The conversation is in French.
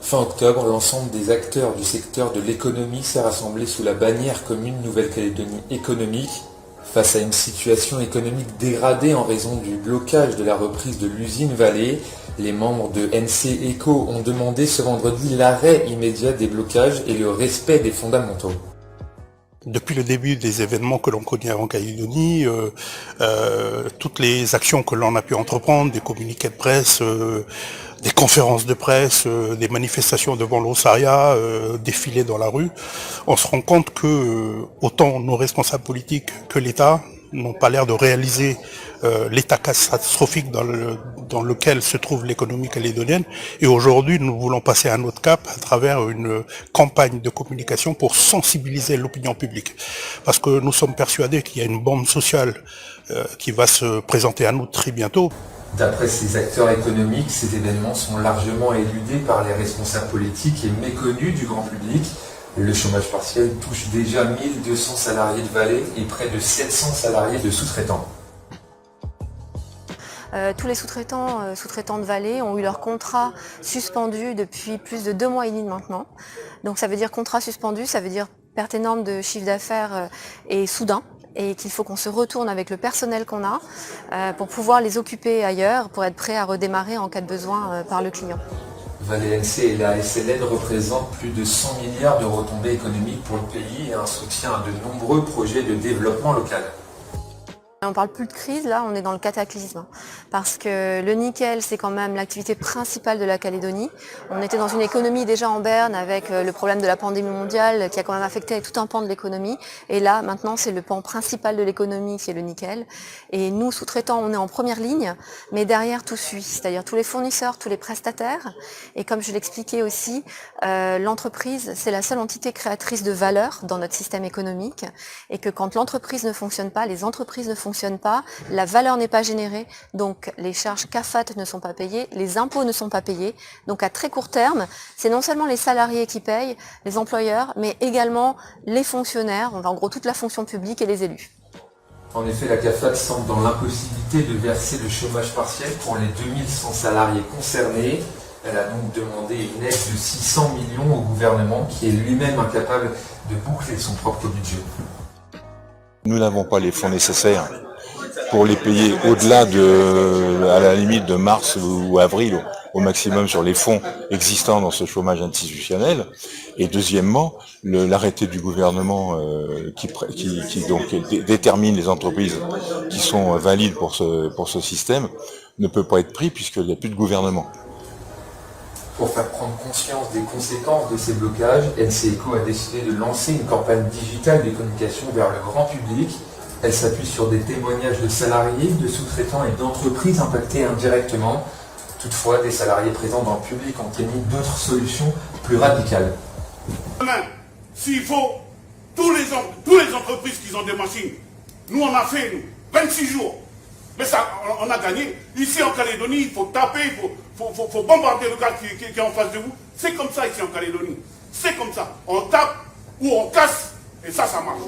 Fin octobre, l'ensemble des acteurs du secteur de l'économie s'est rassemblé sous la bannière commune Nouvelle-Calédonie économique. Face à une situation économique dégradée en raison du blocage de la reprise de l'usine Vallée, les membres de NC Eco ont demandé ce vendredi l'arrêt immédiat des blocages et le respect des fondamentaux. Depuis le début des événements que l'on connaît en Calédonie, toutes les actions que l'on a pu entreprendre, des communiqués de presse, des conférences de presse, des manifestations devant l'Ossaria, défilés dans la rue, on se rend compte que autant nos responsables politiques que l'État n'ont pas l'air de réaliser l'état catastrophique dans lequel se trouve l'économie calédonienne. Et aujourd'hui, nous voulons passer à un autre cap à travers une campagne de communication pour sensibiliser l'opinion publique. Parce que nous sommes persuadés qu'il y a une bombe sociale qui va se présenter à nous très bientôt. D'après ces acteurs économiques, ces événements sont largement éludés par les responsables politiques et méconnus du grand public. Le chômage partiel touche déjà 1200 salariés de Vallée et près de 700 salariés de sous-traitants. Tous les sous-traitants de Vallée ont eu leur contrat suspendu depuis plus de 2 mois et demi maintenant. Donc ça veut dire contrat suspendu, ça veut dire perte énorme de chiffre d'affaires et soudain. Et qu'il faut qu'on se retourne avec le personnel qu'on a pour pouvoir les occuper ailleurs, pour être prêt à redémarrer en cas de besoin par le client. Vallée NC et la SLN représentent plus de 100 milliards de retombées économiques pour le pays et un soutien à de nombreux projets de développement local. On ne parle plus de crise, là on est dans le cataclysme, parce que le nickel c'est quand même l'activité principale de la Calédonie. On était dans une économie déjà en berne avec le problème de la pandémie mondiale qui a quand même affecté tout un pan de l'économie, et là maintenant c'est le pan principal de l'économie qui est le nickel. Et nous sous-traitants on est en première ligne, mais derrière tout suit, c'est-à-dire tous les fournisseurs, tous les prestataires, et comme je l'expliquais aussi, l'entreprise c'est la seule entité créatrice de valeur dans notre système économique, et que quand l'entreprise ne fonctionne pas, les entreprises ne fonctionnent pas, la valeur n'est pas générée, donc les charges CAFAT ne sont pas payées, les impôts ne sont pas payés. Donc à très court terme, c'est non seulement les salariés qui payent, les employeurs, mais également les fonctionnaires, en gros toute la fonction publique et les élus. En effet, la CAFAT semble dans l'impossibilité de verser le chômage partiel pour les 2100 salariés concernés. Elle a donc demandé une aide de 600 millions au gouvernement qui est lui-même incapable de boucler son propre budget. Nous n'avons pas les fonds nécessaires pour les payer au-delà à la limite de mars ou avril au maximum sur les fonds existants dans ce chômage institutionnel. Et deuxièmement, l'arrêté du gouvernement qui donc détermine les entreprises qui sont valides pour ce système ne peut pas être pris puisqu'il n'y a plus de gouvernement. Pour faire prendre conscience des conséquences de ces blocages, NC Eco a décidé de lancer une campagne digitale de communication vers le grand public. Elle s'appuie sur des témoignages de salariés, de sous-traitants et d'entreprises impactées indirectement. Toutefois, des salariés présents dans le public ont émis d'autres solutions plus radicales. Demain, s'il faut, tous les entreprises qui ont des machines, nous on a fait, 26 jours. Mais ça, on a gagné. Ici en Calédonie, il faut taper, il faut bombarder le gars qui est en face de vous. C'est comme ça ici en Calédonie. C'est comme ça. On tape ou on casse et ça marche.